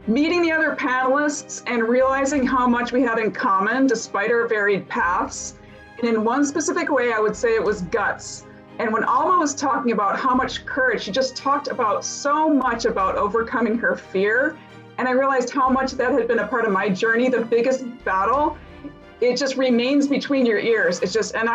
meeting the other panelists and realizing how much we had in common despite our varied paths. And in one specific way, I would say it was guts. And when Alma was talking about how much courage, she just talked about so much about overcoming her fear. And I realized how much that had been a part of my journey. The biggest battle, it just remains between your ears. It's just, and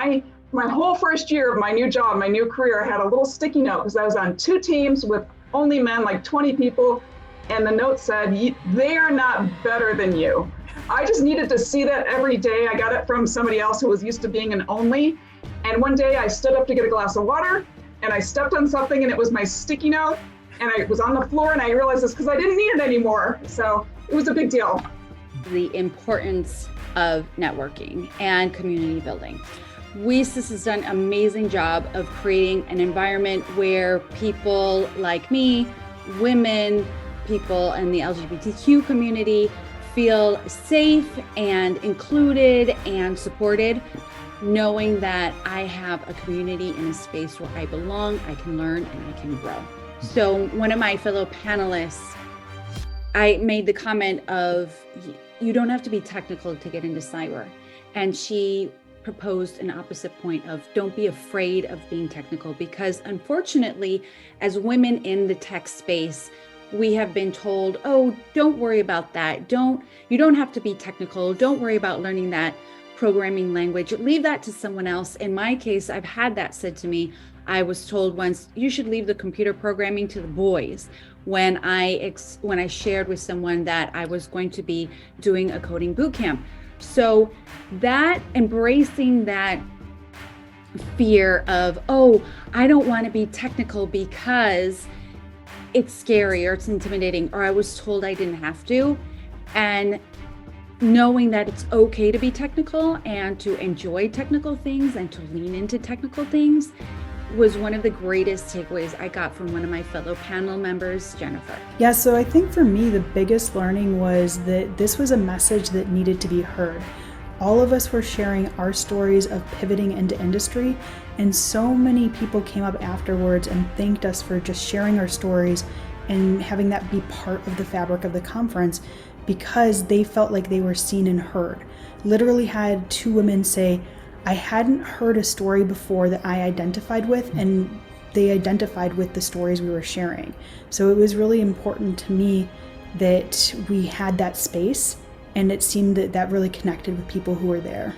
my whole first year of my new job, my new career, I had a little sticky note because I was on 2 teams with only men, like 20 people. And the note said, they are not better than you. I just needed to see that every day. I got it from somebody else who was used to being an only. And one day I stood up to get a glass of water and I stepped on something and it was my sticky note and I was on the floor and I realized this because I didn't need it anymore. So it was a big deal. The importance of networking and community building. WiCyS has done an amazing job of creating an environment where people like me, women, people in the LGBTQ community feel safe and included and supported, knowing that I have a community in a space where I belong, I can learn, and I can grow. So one of my fellow panelists, I made the comment of, you don't have to be technical to get into cyber. And she proposed an opposite point of, don't be afraid of being technical, because unfortunately, as women in the tech space, we have been told, oh, don't worry about that. You don't have to be technical. Don't worry about learning that programming language. Leave that to someone else. In my case, I've had that said to me. I was told once, you should leave the computer programming to the boys, when I shared with someone that I was going to be doing a coding boot camp. So that embracing that fear of, oh, I don't want to be technical because it's scary or it's intimidating, or I was told I didn't have to. And knowing that it's okay to be technical and to enjoy technical things and to lean into technical things was one of the greatest takeaways I got from one of my fellow panel members, Jennifer. Yeah, so I think for me, the biggest learning was that this was a message that needed to be heard. All of us were sharing our stories of pivoting into industry, and so many people came up afterwards and thanked us for just sharing our stories and having that be part of the fabric of the conference, because they felt like they were seen and heard. Literally had 2 women say, I hadn't heard a story before that I identified with, and they identified with the stories we were sharing. So it was really important to me that we had that space, and it seemed that really connected with people who were there.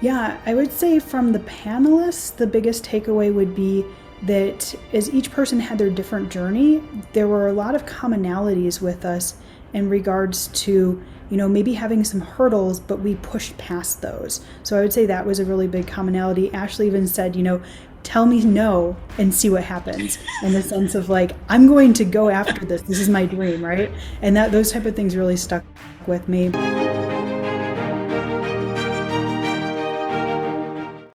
Yeah, I would say from the panelists, the biggest takeaway would be that as each person had their different journey, there were a lot of commonalities with us in regards to, maybe having some hurdles, but we pushed past those. So I would say that was a really big commonality. Ashley even said, tell me no and see what happens, in the sense of like, I'm going to go after this. This is my dream, right? And those type of things really stuck with me.